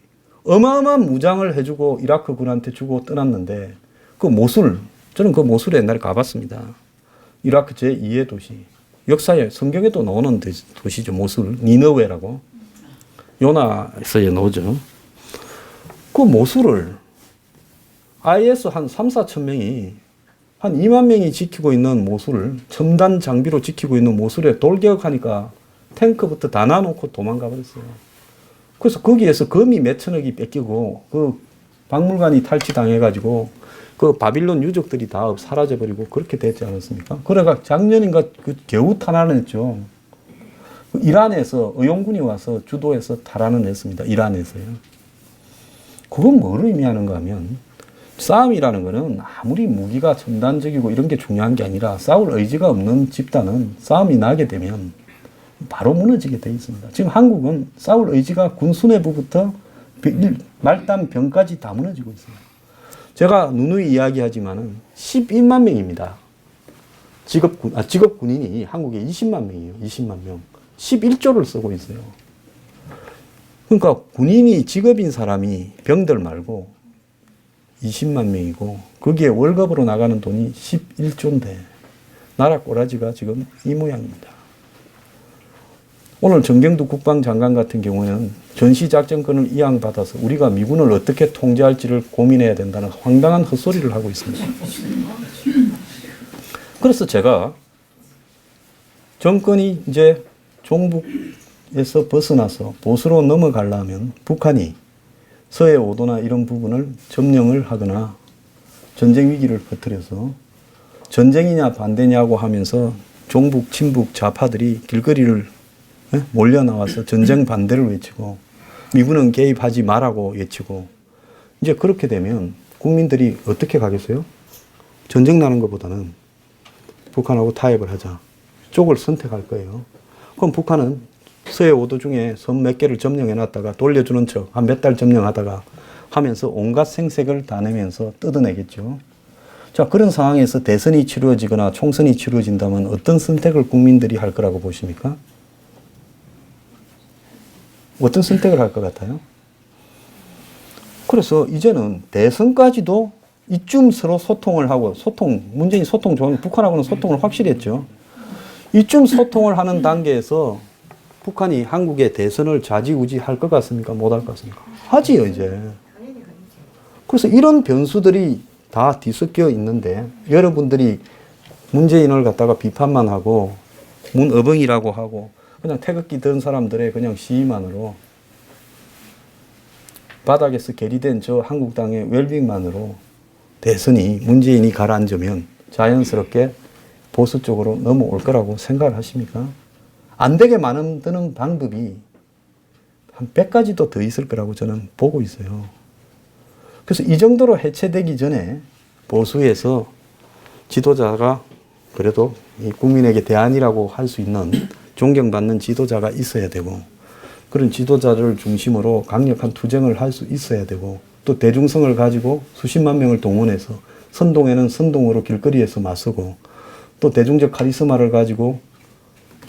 어마어마한 무장을 해주고 이라크군한테 주고 떠났는데 그 모술, 저는 그 모술에 옛날에 가봤습니다. 이라크 제2의 도시. 역사에 성경에도 나오는 도시죠. 모술, 니느웨라고. 요나에서 나오죠. 그 모술을 IS 한 3, 4천 명이 한 2만 명이 지키고 있는 모술을 첨단 장비로 지키고 있는 모술에 돌격하니까 탱크부터 다 놔놓고 도망가 버렸어요. 그래서 거기에서 금이 몇천억이 뺏기고 그 박물관이 탈취당해가지고 그 바빌론 유적들이 다 사라져버리고 그렇게 됐지 않았습니까? 그래가 작년인가 그 겨우 탄환을 했죠. 이란에서 의용군이 와서 주도해서 탈환을 했습니다. 이란에서요. 그건 뭘 의미하는가 하면 싸움이라는 거는 아무리 무기가 첨단적이고 이런 게 중요한 게 아니라 싸울 의지가 없는 집단은 싸움이 나게 되면 바로 무너지게 돼 있습니다. 지금 한국은 싸울 의지가 군 수뇌부부터 말단 병까지 다 무너지고 있어요. 제가 누누이 이야기하지만은 11만 명입니다. 직업 군인이 한국에 20만 명이에요. 20만 명. 11조를 쓰고 있어요. 그러니까 군인이 직업인 사람이 병들 말고 20만 명이고 거기에 월급으로 나가는 돈이 11조인데 나라 꼬라지가 지금 이 모양입니다. 오늘 정경두 국방장관 같은 경우는 전시작전권을 이양받아서 우리가 미군을 어떻게 통제할지를 고민해야 된다는 황당한 헛소리를 하고 있습니다. 그래서 제가 정권이 이제 종북에서 벗어나서 보수로 넘어가려면 북한이 서해 오도나 이런 부분을 점령을 하거나 전쟁 위기를 퍼뜨려서 전쟁이냐 반대냐고 하면서 종북, 친북 좌파들이 길거리를 몰려 나와서 전쟁 반대를 외치고 미군은 개입하지 말라고 외치고 이제 그렇게 되면 국민들이 어떻게 가겠어요? 전쟁 나는 것보다는 북한하고 타협을 하자. 쪽을 선택할 거예요. 그럼 북한은 서해 5도 중에 섬 몇 개를 점령해 놨다가 돌려주는 척 한 몇 달 점령하다가 하면서 온갖 생색을 다 내면서 뜯어내겠죠. 자, 그런 상황에서 대선이 치루어지거나 총선이 치루어진다면 어떤 선택을 국민들이 할 거라고 보십니까? 어떤 선택을 할 것 같아요? 그래서 이제는 대선까지도 이쯤 서로 소통을 하고 문재인 소통 좋은 북한하고는 소통을 확실히 했죠. 이쯤 소통을 하는 단계에서 북한이 한국의 대선을 좌지우지할 것 같습니까? 못 할 것 같습니까? 하지요, 이제. 그래서 이런 변수들이 다 뒤섞여 있는데 여러분들이 문재인을 갖다가 비판만 하고 문어벙이라고 하고 그냥 태극기 든 사람들의 그냥 시위만으로 바닥에서 계리된 저 한국당의 웰빙만으로 대선이 문재인이 가라앉으면 자연스럽게 보수 쪽으로 넘어올 거라고 생각을 하십니까? 안 되게 만드는 방법이 한 100가지도 더 있을 거라고 저는 보고 있어요. 그래서 이 정도로 해체되기 전에 보수에서 지도자가 그래도 이 국민에게 대안이라고 할 수 있는 존경받는 지도자가 있어야 되고 그런 지도자를 중심으로 강력한 투쟁을 할 수 있어야 되고 또 대중성을 가지고 수십만 명을 동원해서 선동에는 선동으로 길거리에서 맞서고 또 대중적 카리스마를 가지고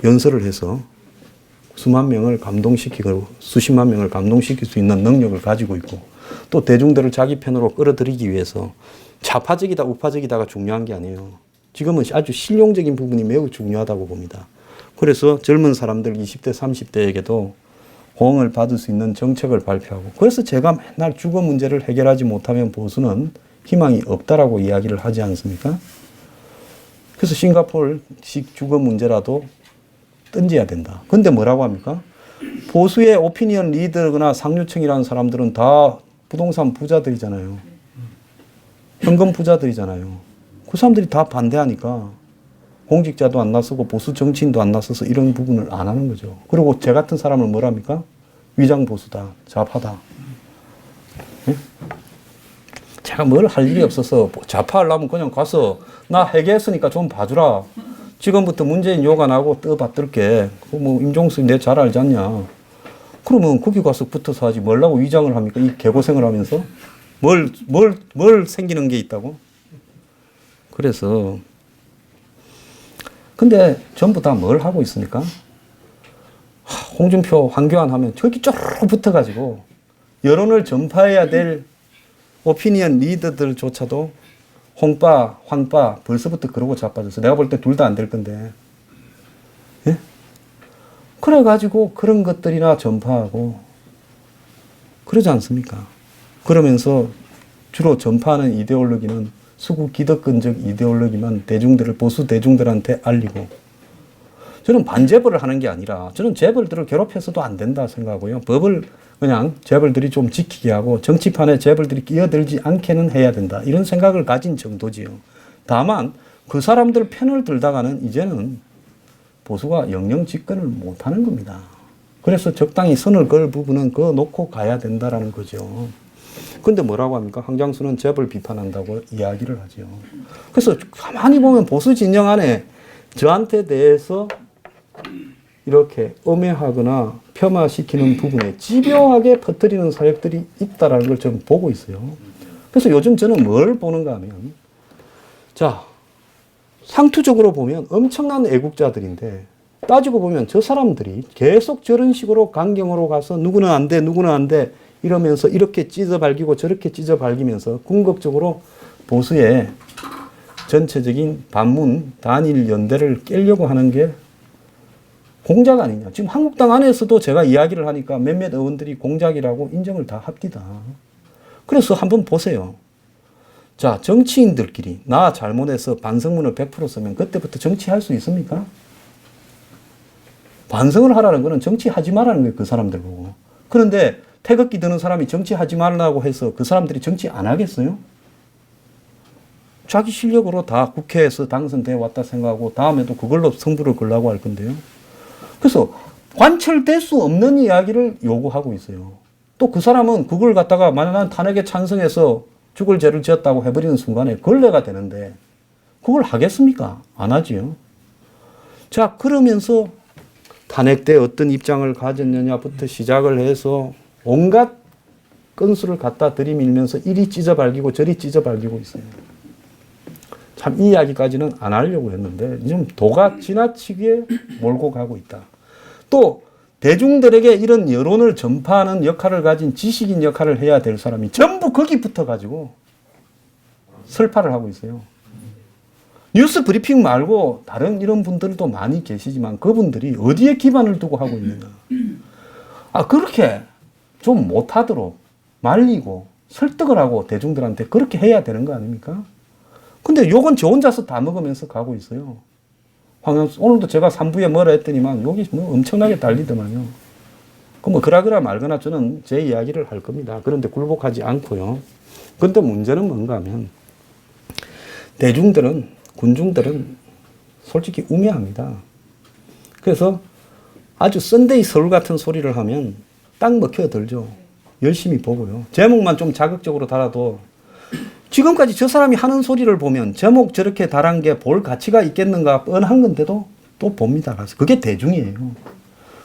연설을 해서 수만 명을 감동시키고 수십만 명을 감동시킬 수 있는 능력을 가지고 있고 또 대중들을 자기 편으로 끌어들이기 위해서 좌파적이다 우파적이다가 중요한 게 아니에요. 지금은 아주 실용적인 부분이 매우 중요하다고 봅니다. 그래서 젊은 사람들 20대 30대에게도 호응을 받을 수 있는 정책을 발표하고 그래서 제가 맨날 주거 문제를 해결하지 못하면 보수는 희망이 없다라고 이야기를 하지 않습니까? 그래서 싱가포르식 주거 문제라도 던져야 된다. 근데 뭐라고 합니까? 보수의 오피니언 리더거나 상류층이라는 사람들은 다 부동산 부자들이잖아요. 현금 부자들이잖아요. 그 사람들이 다 반대하니까 공직자도 안 나서고 보수 정치인도 안 나서서 이런 부분을 안 하는 거죠. 그리고 제 같은 사람을 뭐랍니까? 위장 보수다, 좌파다. 네? 제가 뭘 할 일이 없어서 좌파하려면 그냥 가서 나 회개했으니까 좀 봐주라. 지금부터 문재인 욕 안 하고 떠받들게. 뭐 임종수 내 잘 알지 않냐. 그러면 거기 가서 붙어서 하지. 뭐라고 위장을 합니까? 이 개고생을 하면서. 뭘 생기는 게 있다고? 그래서 근데 전부 다 뭘 하고 있습니까? 홍준표, 황교안 하면 저기 쪼르르 붙어가지고 여론을 전파해야 될 오피니언 리더들조차도 홍빠, 황빠 벌써부터 그러고 자빠졌어. 내가 볼 때 둘 다 안 될 건데. 예? 그래가지고 그런 것들이나 전파하고 그러지 않습니까? 그러면서 주로 전파하는 이데올로기는 수구 기득권적 이데올로기만 대중들을 보수 대중들한테 알리고 저는 반재벌을 하는 게 아니라 저는 재벌들을 괴롭혀서도 안 된다 생각하고요. 법을 그냥 재벌들이 좀 지키게 하고 정치판에 재벌들이 끼어들지 않게는 해야 된다. 이런 생각을 가진 정도지요. 다만 그 사람들 편을 들다가는 이제는 보수가 영영 집권을 못하는 겁니다. 그래서 적당히 선을 걸 부분은 그거 놓고 가야 된다라는 거죠. 근데 뭐라고 합니까? 황장수는 재벌 비판한다고 이야기를 하죠. 그래서 가만히 보면 보수 진영 안에 저한테 대해서 이렇게 엄해하거나 폄하시키는 부분에 집요하게 퍼뜨리는 사역들이 있다라는 걸 좀 보고 있어요. 그래서 요즘 저는 뭘 보는가 하면, 자, 상투적으로 보면 엄청난 애국자들인데, 따지고 보면 저 사람들이 계속 저런 식으로 강경으로 가서 누구는 안 돼, 누구는 안 돼, 이러면서 이렇게 찢어발기고 저렇게 찢어발기면서 궁극적으로 보수의 전체적인 반문, 단일 연대를 깨려고 하는 게 공작 아니냐. 지금 한국당 안에서도 제가 이야기를 하니까 몇몇 의원들이 공작이라고 인정을 다 합니다. 그래서 한번 보세요. 자, 정치인들끼리 나 잘못해서 반성문을 100% 쓰면 그때부터 정치할 수 있습니까? 반성을 하라는 거는 정치하지 말라는 거예요. 그 사람들 보고. 그런데 태극기 드는 사람이 정치하지 말라고 해서 그 사람들이 정치 안 하겠어요? 자기 실력으로 다 국회에서 당선돼 왔다 생각하고 다음에도 그걸로 승부를 걸라고 할 건데요. 그래서 관철될 수 없는 이야기를 요구하고 있어요. 또 그 사람은 그걸 갖다가 만약 난 탄핵에 찬성해서 죽을 죄를 지었다고 해버리는 순간에 걸레가 되는데 그걸 하겠습니까? 안 하지요. 자, 그러면서 탄핵 때 어떤 입장을 가졌느냐부터 시작을 해서 온갖 건수를 갖다 들이밀면서 이리 찢어발기고 저리 찢어발기고 있어요. 참 이 이야기까지는 안 하려고 했는데 좀 도가 지나치게 몰고 가고 있다. 또 대중들에게 이런 여론을 전파하는 역할을 가진 지식인 역할을 해야 될 사람이 전부 거기 붙어가지고 설파를 하고 있어요. 뉴스 브리핑 말고 다른 이런 분들도 많이 계시지만 그분들이 어디에 기반을 두고 하고 있느냐. 그렇게 좀 못하도록 말리고 설득을 하고 대중들한테 그렇게 해야 되는 거 아닙니까? 근데 욕은 저 혼자서 다 먹으면서 가고 있어요. 오늘도 제가 3부에 뭐라 했더니만 욕이 뭐 엄청나게 달리더만요. 뭐 그러거나 말거나 저는 제 이야기를 할 겁니다. 그런데 굴복하지 않고요. 근데 문제는 뭔가 하면 대중들은, 군중들은 솔직히 우매합니다. 그래서 아주 썬데이 서울 같은 소리를 하면 딱 먹혀들죠. 열심히 보고요. 제목만 좀 자극적으로 달아도 지금까지 저 사람이 하는 소리를 보면 제목 저렇게 달한 게 볼 가치가 있겠는가 뻔한 건데도 또 봅니다. 그래서 그게 대중이에요.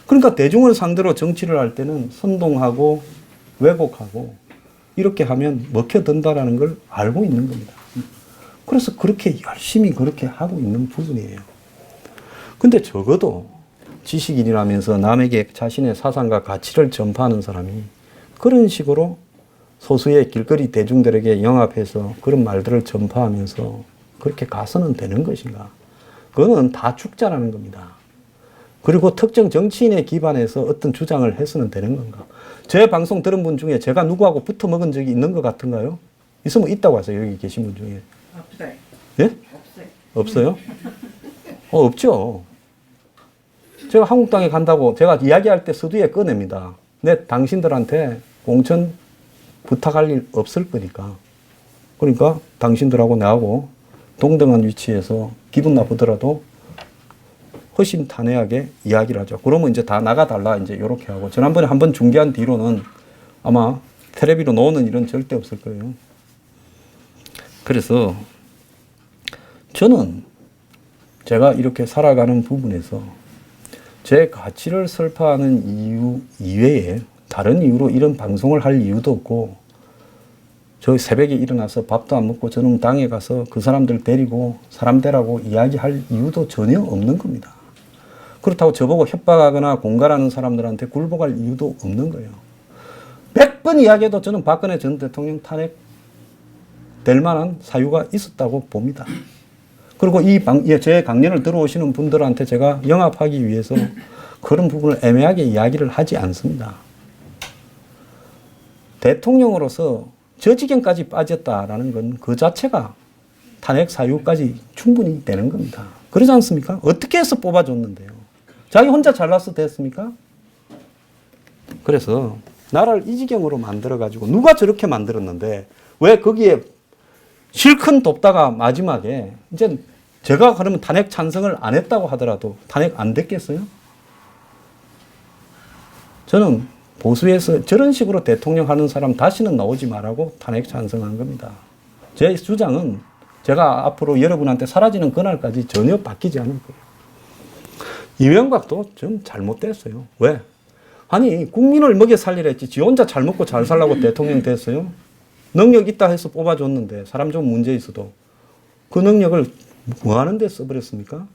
그러니까 대중을 상대로 정치를 할 때는 선동하고 왜곡하고 이렇게 하면 먹혀든다라는 걸 알고 있는 겁니다. 그래서 그렇게 열심히 그렇게 하고 있는 부분이에요. 근데 적어도 지식인이라면서 남에게 자신의 사상과 가치를 전파하는 사람이 그런 식으로 소수의 길거리 대중들에게 영합해서 그런 말들을 전파하면서 그렇게 가서는 되는 것인가? 그거는 다 축자라는 겁니다. 그리고 특정 정치인에 기반해서 어떤 주장을 해서는 되는 건가? 제 방송 들은 분 중에 제가 누구하고 붙어 먹은 적이 있는 것 같은가요? 있으면 있다고 하세요. 여기 계신 분 중에. 없어요. 예? 없어요? 없죠. 제가 한국당에 간다고 제가 이야기할 때 서두에 꺼냅니다. 내 당신들한테 공천 부탁할 일 없을 거니까. 그러니까 당신들하고 나하고 동등한 위치에서 기분 나쁘더라도 허심탄회하게 이야기를 하죠. 그러면 이제 다 나가달라 이제 이렇게 하고 지난번에 한번 중계한 뒤로는 아마 텔레비로 놓는 일은 절대 없을 거예요. 그래서 저는 제가 이렇게 살아가는 부분에서 제 가치를 설파하는 이유 이외에 다른 이유로 이런 방송을 할 이유도 없고, 저 새벽에 일어나서 밥도 안 먹고 저는 당에 가서 그 사람들 데리고 사람 되라고 이야기할 이유도 전혀 없는 겁니다. 그렇다고 저보고 협박하거나 공갈하는 사람들한테 굴복할 이유도 없는 거예요. 100번 이야기해도 저는 박근혜 전 대통령 탄핵 될 만한 사유가 있었다고 봅니다. 그리고 제 강연을 들어오시는 분들한테 제가 영합하기 위해서 그런 부분을 애매하게 이야기를 하지 않습니다. 대통령으로서 저 지경까지 빠졌다라는 건 그 자체가 탄핵 사유까지 충분히 되는 겁니다. 그러지 않습니까? 어떻게 해서 뽑아줬는데요? 자기 혼자 잘나서 됐습니까? 그래서 나라를 이 지경으로 만들어가지고 누가 저렇게 만들었는데 왜 거기에 실컷 돕다가 마지막에 이제 제가 그러면 탄핵 찬성을 안 했다고 하더라도 탄핵 안 됐겠어요? 저는 보수에서 저런 식으로 대통령 하는 사람 다시는 나오지 말라고 탄핵 찬성한 겁니다. 제 주장은 제가 앞으로 여러분한테 사라지는 그날까지 전혀 바뀌지 않을 거예요. 이명박도 좀 잘못됐어요. 왜? 아니 국민을 먹여 살리라 했지 지 혼자 잘 먹고 잘 살라고 대통령 됐어요? 능력 있다 해서 뽑아줬는데 사람 좀 문제 있어도 그 능력을 뭐 하는 데 써버렸습니까?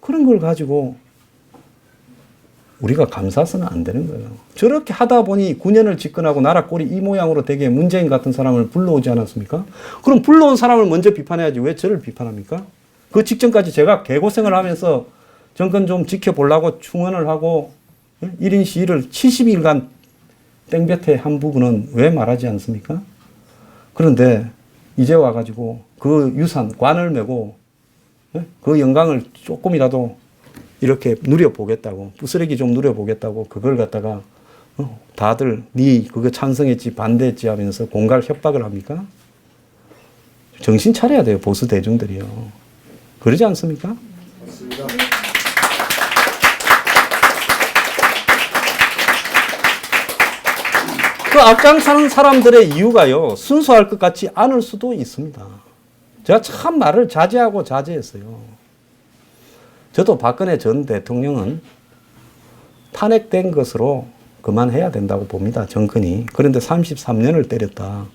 그런 걸 가지고 우리가 감싸서는 안 되는 거예요. 저렇게 하다 보니 9년을 집권하고 나라 꼴이 이 모양으로 되게 문재인 같은 사람을 불러오지 않았습니까? 그럼 불러온 사람을 먼저 비판해야지 왜 저를 비판합니까? 그 직전까지 제가 개고생을 하면서 정권 좀 지켜보려고 충원을 하고 1인 시위를 70일간 땡볕에 한 부분은 왜 말하지 않습니까? 그런데 이제 와가지고 그 유산, 관을 메고 그 영광을 조금이라도 이렇게 누려보겠다고, 부스러기 좀 누려보겠다고 그걸 갖다가 다들 네 그거 찬성했지 반대했지 하면서 공갈 협박을 합니까? 정신 차려야 돼요, 보수 대중들이요. 그러지 않습니까? 맞습니다. 그 앞장서는 사람들의 이유가요, 순수할 것 같지 않을 수도 있습니다. 제가 참 말을 자제하고 자제했어요. 저도 박근혜 전 대통령은 탄핵된 것으로 그만해야 된다고 봅니다, 정권이. 그런데 33년을 때렸다.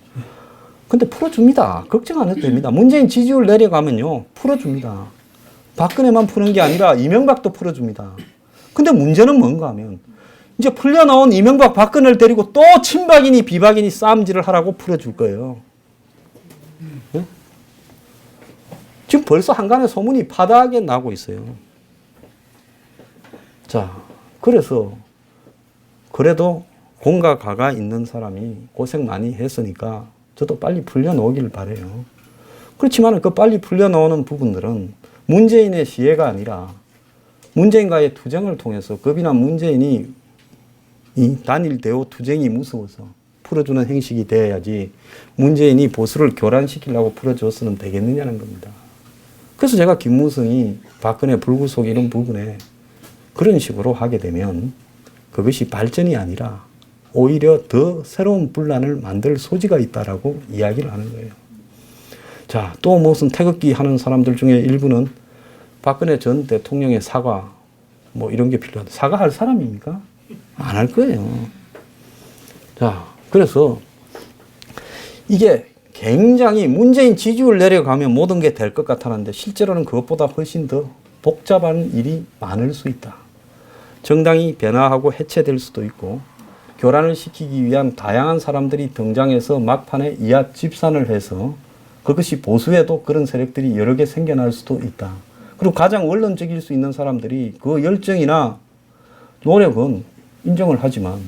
근데 풀어줍니다. 걱정 안 해도 됩니다. 문재인 지지율 내려가면요, 풀어줍니다. 박근혜만 푸는 게 아니라 이명박도 풀어줍니다. 근데 문제는 뭔가 하면 이제 풀려나온 이명박 박근혜를 데리고 또 친박이니 비박이니 싸움질을 하라고 풀어줄 거예요. 네? 지금 벌써 한간에 소문이 파다하게 나고 있어요. 자, 그래서 그래도 공과 가가 있는 사람이 고생 많이 했으니까 저도 빨리 풀려나오기를 바라요. 그렇지만 그 빨리 풀려나오는 부분들은 문재인의 시혜가 아니라 문재인과의 투쟁을 통해서 겁이나 문재인이 이 단일 대우 투쟁이 무서워서 풀어주는 행식이 돼야지 문재인이 보수를 교란시키려고 풀어줬으면 되겠느냐는 겁니다. 그래서 제가 김무성이 박근혜 불구속 이런 부분에 그런 식으로 하게 되면 그것이 발전이 아니라 오히려 더 새로운 분란을 만들 소지가 있다라고 이야기를 하는 거예요. 자, 또 무슨 태극기 하는 사람들 중에 일부는 박근혜 전 대통령의 사과 뭐 이런 게 필요하다. 사과할 사람입니까? 안 할 거예요. 자, 그래서 이게 굉장히 문재인 지지율 내려가면 모든 게 될 것 같았는데 실제로는 그것보다 훨씬 더 복잡한 일이 많을 수 있다. 정당이 변화하고 해체될 수도 있고 교란을 시키기 위한 다양한 사람들이 등장해서 막판에 이하 집산을 해서 그것이 보수에도 그런 세력들이 여러 개 생겨날 수도 있다. 그리고 가장 원론적일 수 있는 사람들이 그 열정이나 노력은 인정을 하지만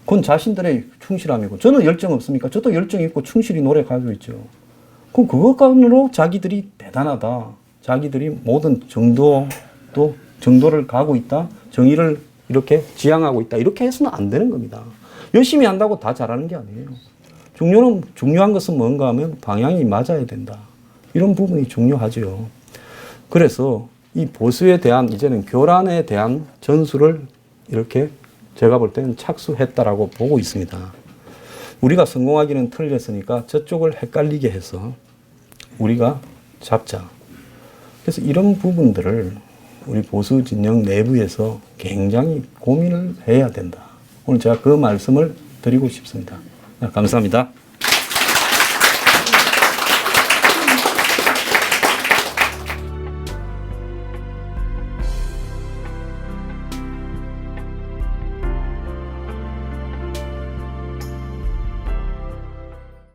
그건 자신들의 충실함이고 저는 열정 없습니까? 저도 열정 있고 충실히 노력하고 있죠. 그럼 그것만으로 자기들이 대단하다. 자기들이 모든 정도를 가고 있다. 정의를 이렇게 지향하고 있다. 이렇게 해서는 안 되는 겁니다. 열심히 한다고 다 잘하는 게 아니에요. 중요한 것은 뭔가 하면 방향이 맞아야 된다. 이런 부분이 중요하죠. 그래서 이 보수에 대한 이제는 교란에 대한 전술을 이렇게 제가 볼 때는 착수했다라고 보고 있습니다. 우리가 성공하기는 틀렸으니까 저쪽을 헷갈리게 해서 우리가 잡자. 그래서 이런 부분들을 우리 보수 진영 내부에서 굉장히 고민을 해야 된다. 오늘 제가 그 말씀을 드리고 싶습니다. 감사합니다.